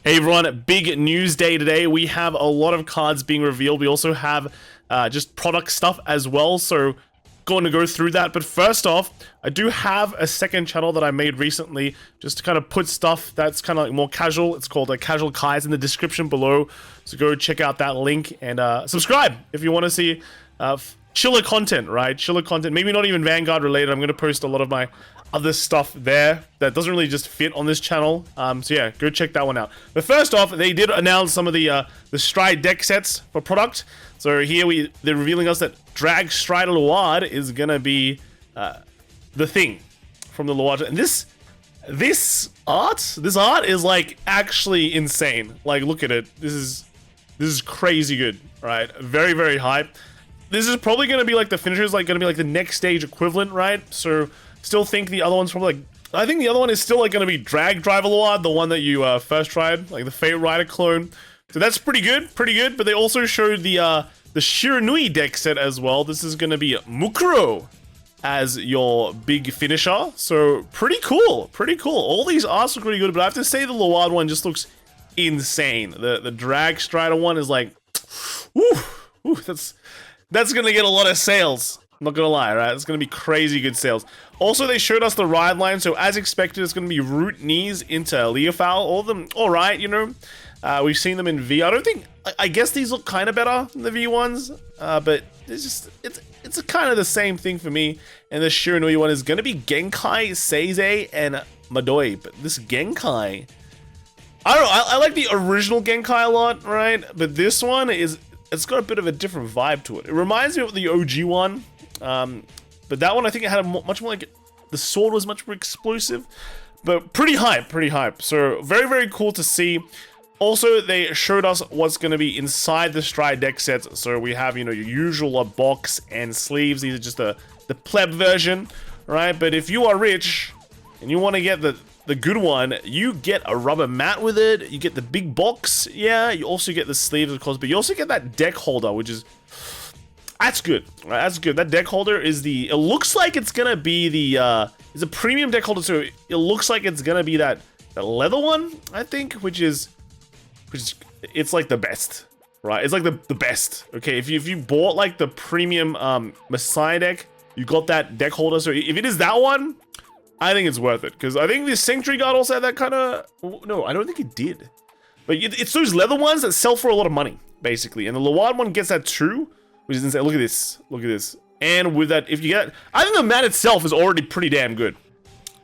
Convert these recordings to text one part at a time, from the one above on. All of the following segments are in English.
Hey everyone, big news day today. We have a lot of cards being revealed. We also have just product stuff as well, so going to go through that. But first off, I do have a second channel that I made recently just to kind of put stuff that's kind of like more casual. It's called Casual Kai's in the description below, so go check out that link and subscribe if you want to see chiller content, right? Chiller content, maybe not even Vanguard related. I'm going to post a lot of my other stuff there that doesn't really just fit on this channel. So yeah, go check that one out. But first off, they did announce some of the Stride deck sets for product. So here they're revealing us that Drag Stride Luard is gonna be the thing from the Luard. And this art is like actually insane. Like, look at it. This is crazy good, right? Very, very hype. This is probably gonna be like the finishers, like gonna be like the next stage equivalent, right? So still think the other one's probably like, I think the other one is still like gonna be Drag Driver Luard, the one that you first tried, like the Fate Rider clone. So that's pretty good. But they also showed the Shiranui deck set as well. This is gonna be Mukuro as your big finisher. So pretty cool. All these arts look pretty good, but I have to say the Luard one just looks insane. The Drag Strider one is like, ooh, that's gonna get a lot of sales. I'm not gonna lie, right? It's gonna be crazy good sales. Also, they showed us the ride line, so as expected, it's gonna be Root Knees into Leofowl. All of them, all right, you know. We've seen them in V. I guess these look kind of better than the V ones, but it's kind of the same thing for me. And the Shiranui one is gonna be Genkai, Seize, and Madoi. But this Genkai, I don't know. I like the original Genkai a lot, right? But this one it's got a bit of a different vibe to it. It reminds me of the OG one. But that one, I think it had a much more like, the sword was much more explosive, but pretty hype. So very, very cool to see. Also, they showed us what's going to be inside the Stride deck sets. So we have, you know, your usual box and sleeves. These are just the pleb version, right? But if you are rich and you want to get the good one, you get a rubber mat with it. You get the big box. Yeah, you also get the sleeves, of course, but you also get that deck holder, which is, that's good, right? That's good. That deck holder is it looks like it's gonna be it's a premium deck holder, so it looks like it's gonna be that leather one, I think, which is it's like the best, right? It's like the best. Okay, if you bought like the premium Messiah deck, you got that deck holder. So if it is that one, I think it's worth it, because I think the Sanctuary Guard also had that kind of, no, I don't think it did, but it's those leather ones that sell for a lot of money, basically, and the Luard one gets that too. Which is insane. Look at this. And with that, if you get, I think the mat itself is already pretty damn good.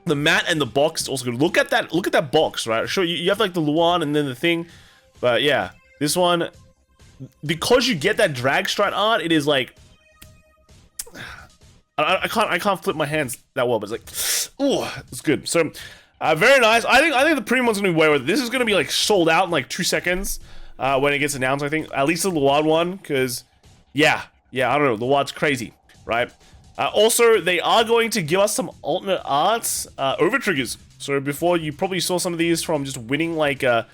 The mat and the box is also good. Look at that box, right? Sure, you have like the Luan and then the thing, but yeah, this one, because you get that Drag Stride art, it is like, I can't flip my hands that well, but it's like, oh, it's good. So, very nice. I think the premium one's gonna be way worth it. This is gonna be like sold out in like 2 seconds when it gets announced. I think at least the Luan one, because. Yeah, I don't know, the Luard's crazy, right? Also, they are going to give us some alternate arts over triggers. So before, you probably saw some of these from just winning like a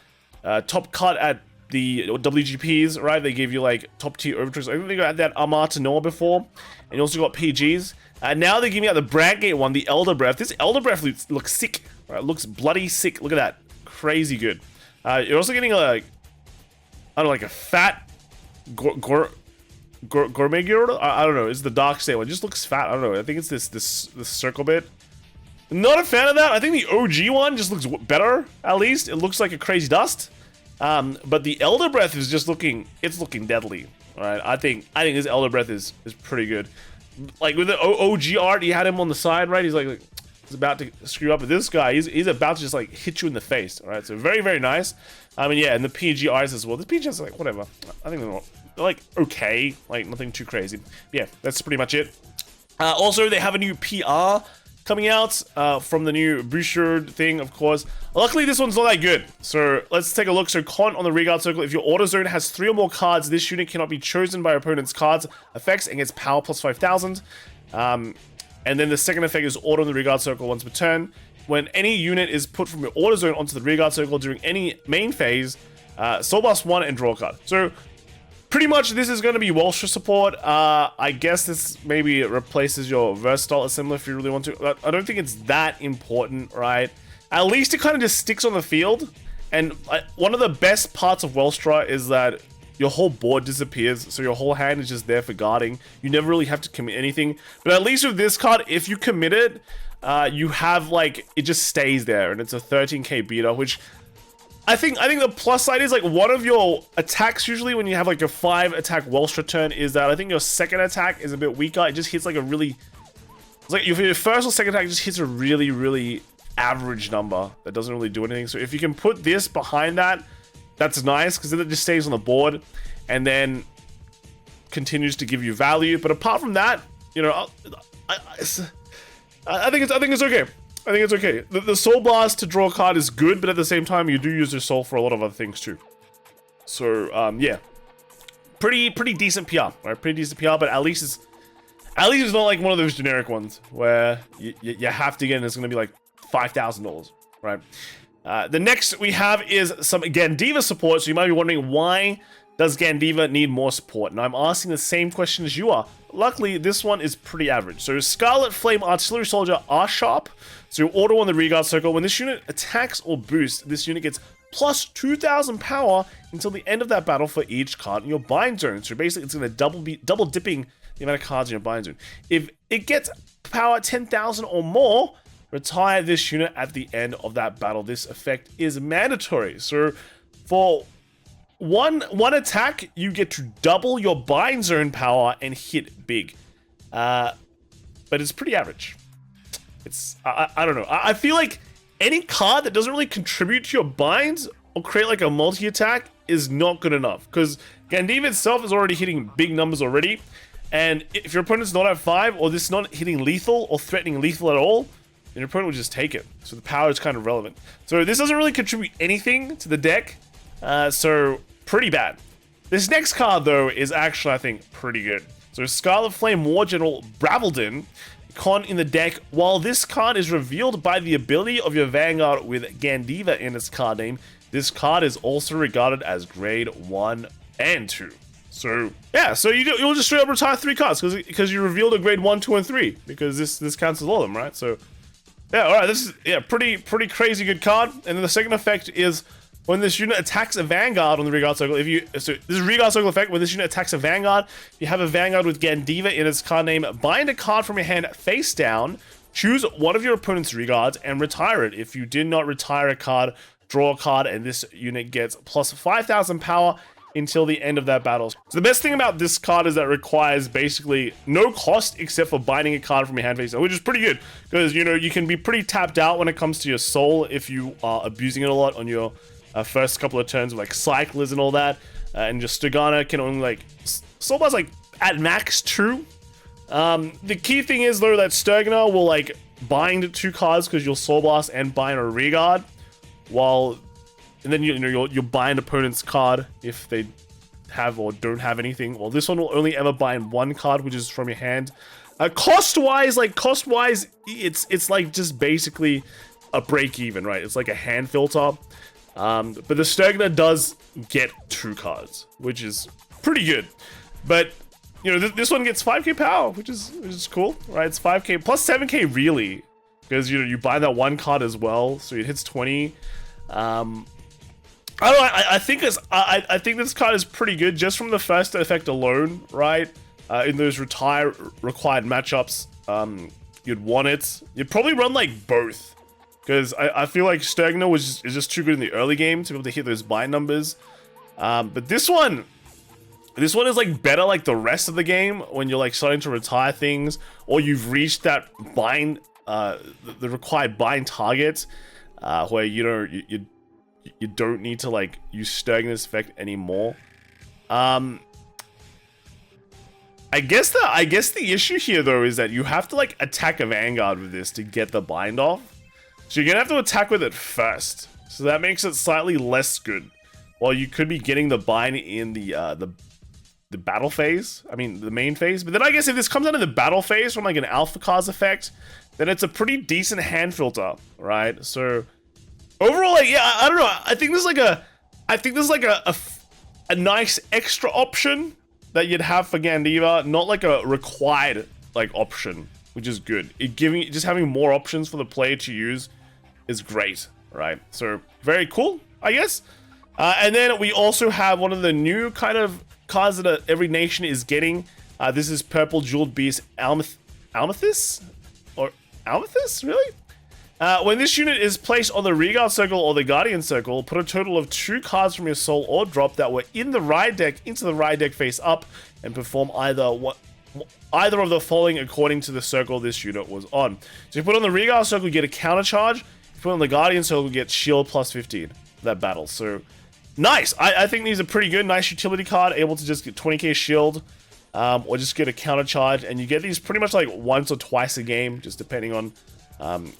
top cut at the WGPs, right? They gave you like top tier over triggers. I think they got that Amar Noah before, and you also got PGs. Now they're giving out the Bradgate one, the Elder Breath. This Elder Breath looks sick, right? It looks bloody sick. Look at that, crazy good. You're also getting like, I don't know, like a fat Gourmet Gyro? I don't know. It's the Dark State one. It just looks fat. I don't know. I think it's this circle bit. Not a fan of that. I think the OG one just looks better. At least it looks like a crazy dust. But the Elder Breath is just looking. It's looking deadly. All right. I think this Elder Breath is pretty good. Like with the OG art, he had him on the side, right? He's like he's about to screw up. But this guy, he's about to just like hit you in the face. All right. So very, very nice. I mean, yeah, and the PG arts as well. The PG is like whatever. I think they're like okay, like nothing too crazy. Yeah, that's pretty much it. Also, they have a new PR coming out from the new Bouchard thing, of course. Luckily, this one's not that good. So let's take a look. So Con on the Rearguard Circle. If your Auto Zone has 3 or more cards, this unit cannot be chosen by opponent's cards effects and gets power plus 5,000. And then the second effect is Auto on the Rearguard Circle once per turn. When any unit is put from your Auto Zone onto the Rearguard Circle during any main phase, Soul Blast 1 and draw a card. So pretty much this is going to be Welstra support. I guess this maybe replaces your Versatile Assembler if you really want to. I don't think it's that important, right? At least it kind of just sticks on the field And one of the best parts of Welstra is that your whole board disappears, so your whole hand is just there for guarding. You never really have to commit anything. But at least with this card, if you commit it, you have like, it just stays there, and it's a 13k beater, which I think the plus side is like one of your attacks usually when you have like a 5 attack Welstra turn is that I think your second attack is a bit weaker. It just hits like a really, it's like your first or second attack just hits a really average number that doesn't really do anything. So if you can put this behind that, that's nice, because then it just stays on the board and then continues to give you value. But apart from that, you know, I think it's okay. I think it's okay. The Soul Blast to draw a card is good, but at the same time, you do use your soul for a lot of other things too. So yeah, pretty decent PR, right? Pretty decent PR, but at least it's not like one of those generic ones where you have to get, and it's gonna be like $5,000, right? The next we have is some Gandiva support. So you might be wondering, why does Gandiva need more support? And I'm asking the same question as you are. Luckily, this one is pretty average. So Scarlet Flame Artillery Soldier are sharp. So you auto on the Reguard Circle. When this unit attacks or boosts, this unit gets plus 2,000 power until the end of that battle for each card in your bind zone. So basically, it's going to double dipping the amount of cards in your bind zone. If it gets power 10,000 or more, retire this unit at the end of that battle. This effect is mandatory. So for one attack, you get to double your bind zone power and hit big. But it's pretty average. It's I don't know. I feel like any card that doesn't really contribute to your binds or create like a multi-attack is not good enough, because Gandiva itself is already hitting big numbers already, and if your opponent's not at 5 or this is not hitting lethal or threatening lethal at all, then your opponent will just take it. So the power is kind of relevant. So this doesn't really contribute anything to the deck, so pretty bad. This next card though is actually, I think, pretty good. So Scarlet Flame War General Braveldin con in the deck. While this card is revealed by the ability of your Vanguard with Gandiva in its card name, this card is also regarded as grade 1 and 2. So yeah, so you'll just straight up retire 3 cards because you revealed a grade 1, 2, and 3, because this counts as all of them, right? So yeah, all right, this is pretty crazy good card. And then the second effect is when this unit attacks a Vanguard on the Reguard Circle. This is Reguard Circle effect. When this unit attacks a Vanguard, you have a Vanguard with Gandiva in its card name. Bind a card from your hand face down. Choose one of your opponent's Reguards and retire it. If you did not retire a card, draw a card, and this unit gets plus 5,000 power until the end of that battle. So the best thing about this card is that it requires basically no cost except for binding a card from your hand face down, which is pretty good, because you know you can be pretty tapped out when it comes to your soul if you are abusing it a lot on your first couple of turns with like cyclers and all that, and just Stegana can only like Soul Blast like at max 2. The key thing is though that Stegana will like bind 2 cards because you'll Soul Blast and bind a Reguard, and then you'll bind opponent's card if they have or don't have anything. Well, this one will only ever bind 1 card, which is from your hand. Cost-wise, it's like just basically a break even, right? It's like a hand filter. But the Stegana does get 2 cards, which is pretty good. But you know, this one gets 5k power, which is cool, right? It's 5k plus 7k really, because you buy that 1 card as well, so it hits 20. I don't know. I think this card is pretty good just from the first effect alone, right? In those required matchups, you'd want it. You'd probably run like both, because I feel like Stegana is just too good in the early game to be able to hit those bind numbers. But this one is like better like the rest of the game when you're like starting to retire things, or you've reached that bind, the required bind target, where you don't need to like use Stegana's effect anymore. I guess the issue here though is that you have to like attack a Vanguard with this to get the bind off. So you're gonna have to attack with it first. So that makes it slightly less good. While you could be getting the bind in the battle phase, I mean the main phase. But then I guess if this comes out of the battle phase from like an Alpha Cards effect, then it's a pretty decent hand filter, right? So overall, like, yeah, I don't know. I think this is like a nice extra option that you'd have for Gandiva, not like a required like option, which is good. Just having more options for the player to use is great, right? So very cool. I guess. And then we also have one of the new kind of cards that every nation is getting. This is Purple Jeweled Beast Amethyst? Or Amethyst? Really? When this unit is placed on the Rearguard Circle or the Guardian Circle, put a total of 2 cards from your soul or drop that were in the ride deck into the ride deck face up and perform either of the following according to the circle this unit was on. So you put on the Rearguard Circle, you get a counter charge. If you put on the Guardian Circle, you get shield plus 15 for that battle. So nice. I think these are pretty good. Nice utility card, able to just get 20k shield. Or just get a counter charge, and you get these pretty much like once or twice a game, just depending on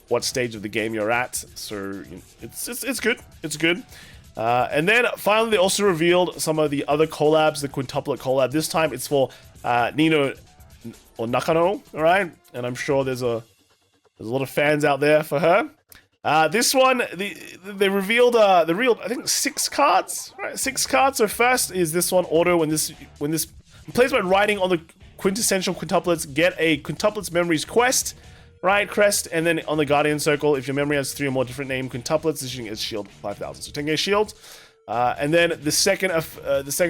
what stage of the game you're at. So you know, it's good. It's good. And then finally, they also revealed some of the other collabs, the quintuplet collab. This time it's for Nino or Nakano, all right? And I'm sure there's a lot of fans out there for her. This one, they revealed I think 6 cards, right? 6 cards. So first is this one, auto. When this plays by riding on the quintessential quintuplets, get a quintuplets memories quest, right? Crest, and then on the Guardian Circle, if your memory has 3 or more different named quintuplets, this unit gets shield 5,000. So 10k shield. And then the second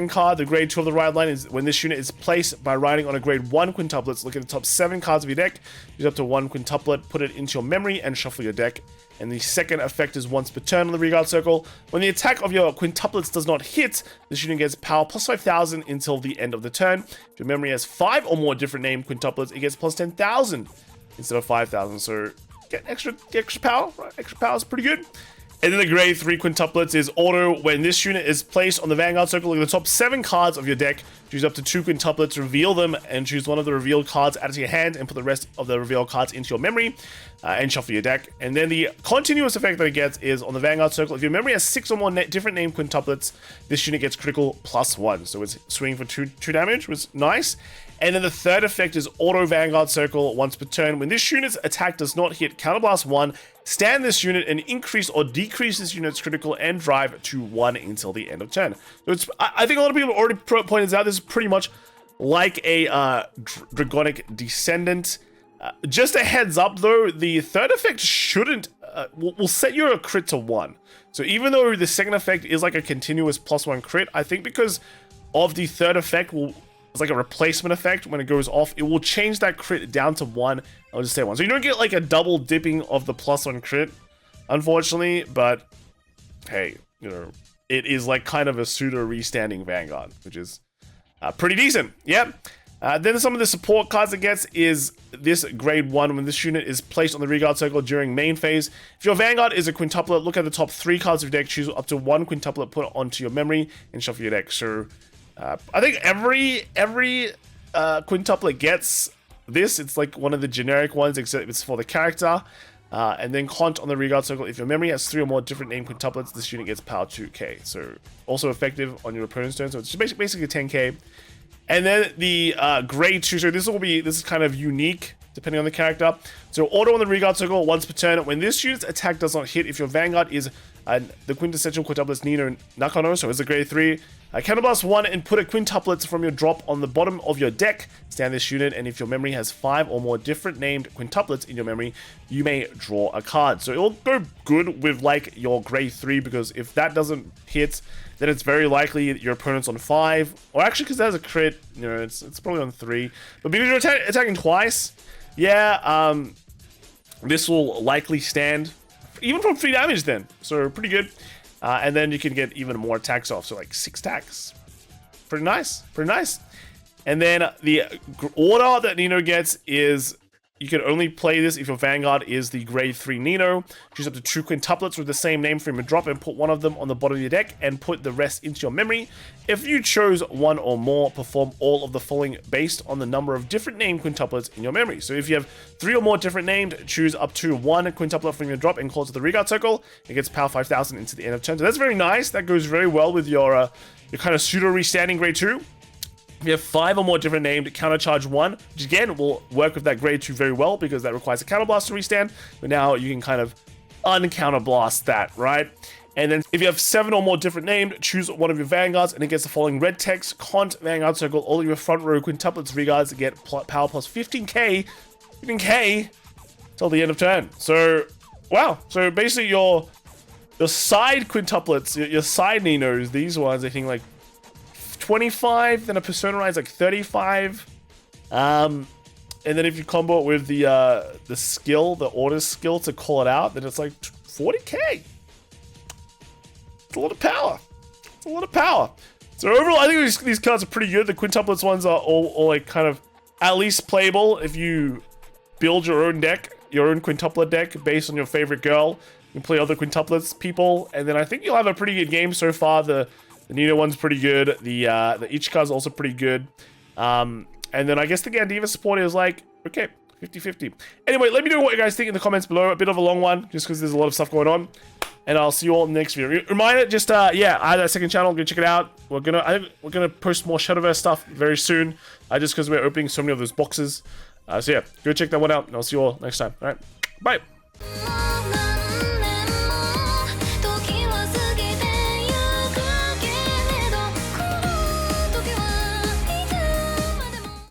card, the grade 2 of the ride line, is when this unit is placed by riding on a grade 1 quintuplets. Look at the top 7 cards of your deck, use up to 1 quintuplet, put it into your memory, and shuffle your deck. And the second effect is once per turn on the Rearguard Circle. When the attack of your quintuplets does not hit, this unit gets power plus 5,000 until the end of the turn. If your memory has 5 or more different named quintuplets, it gets plus 10,000 instead of 5,000. So get extra power, right? Extra power is pretty good. And then the grade 3 quintuplets is auto. When this unit is placed on the Vanguard Circle, look at the top 7 cards of your deck, choose up to 2 quintuplets, reveal them, and choose one of the revealed cards, add it to your hand, and put the rest of the revealed cards into your memory, and shuffle your deck. And then the continuous effect that it gets is on the Vanguard Circle, if your memory has 6 or more different named quintuplets, this unit gets critical plus 1. So it's swinging for 2 damage, which is nice. And then the third effect is auto Vanguard Circle once per turn. When this unit's attack does not hit, counterblast 1, stand this unit and increase or decrease this unit's critical and drive to 1 until the end of turn. So I think a lot of people already pointed out this is pretty much like a Dragonic Descendant. Just a heads up though, the third effect shouldn't, will set your crit to 1. So even though the second effect is like a continuous +1 crit, I think because of the third effect it's like a replacement effect when it goes off, it will change that crit down to 1. I'll just say 1. So you don't get like a double dipping of the +1 crit, unfortunately, but hey, you know, it is like kind of a pseudo restanding Vanguard, which is pretty decent. Yep. Then some of the support cards it gets is this grade 1 when this unit is placed on the Rearguard Circle during main phase. If your Vanguard is a quintuplet, look at the top 3 cards of your deck, choose up to 1 quintuplet, put it onto your memory, and shuffle your deck. So I think every quintuplet gets this. It's like one of the generic ones, except it's for the character. And then Cont on the Rearguard Circle. If your memory has 3 or more different named quintuplets, this unit gets power 2k. So also effective on your opponent's turn. So it's basically 10k. And then the grade 2. So this is kind of unique depending on the character. So auto on the Rearguard Circle once per turn. When this unit's attack does not hit, if your Vanguard is the quintessential quintuplets Nino Nakano, so it's a grade 3. Counterblast 1 and put a quintuplets from your drop on the bottom of your deck. Stand this unit, and if your memory has 5 or more different named quintuplets in your memory, you may draw a card. So it'll go good with like your grade 3, because if that doesn't hit, then it's very likely your opponent's on 5. Or actually, because that has a crit, you know, it's probably on 3. But because you're attacking twice, yeah, this will likely stand even from 3 damage then. So pretty good. And then you can get even more attacks off. So like 6 attacks. Pretty nice. Pretty nice. And then the order that Nino gets is you can only play this if your Vanguard is the grade 3 Nino. Choose up to 2 quintuplets with the same name from a drop and put one of them on the bottom of your deck and put the rest into your memory. If you chose 1 or more, perform all of the following based on the number of different named quintuplets in your memory. So if you have 3 or more different named, choose up to 1 quintuplet from your drop and call it to the Rearguard Circle. It gets power 5,000 into the end of turn. So that's very nice. That goes very well with your kind of pseudo restanding grade 2. If you have 5 or more different named, countercharge 1, which again will work with that grade 2 very well because that requires a counterblast to restand. But now you can kind of uncounterblast that, right? And then if you have 7 or more different named, choose one of your Vanguards and it gets the following red text, Cont, Vanguard Circle, all of your front row quintuplets Rearguards get power plus 15k till the end of turn. So, wow. So basically your The side quintuplets, your side Ninos, these ones, I think like 25, then a personalized like 35. And then if you combo it with the skill, the order skill to call it out, then it's like 40k. It's a lot of power. It's a lot of power. So overall, I think these cards are pretty good. The quintuplets ones are all like kind of at least playable if you build your own deck, your own quintuplet deck based on your favorite girl. You can play other quintuplets people, and then I think you'll have a pretty good game so far. The Nino one's pretty good. The Ichika's also pretty good. And then I guess the Gandiva support is like, okay, 50-50. Anyway, let me know what you guys think in the comments below. A bit of a long one, just because there's a lot of stuff going on. And I'll see you all in the next video. Reminder, just yeah, I have that second channel. Go check it out. I think we're gonna post more Shadowverse stuff very soon. Just because we're opening so many of those boxes. So yeah, go check that one out, and I'll see you all next time. All right, bye.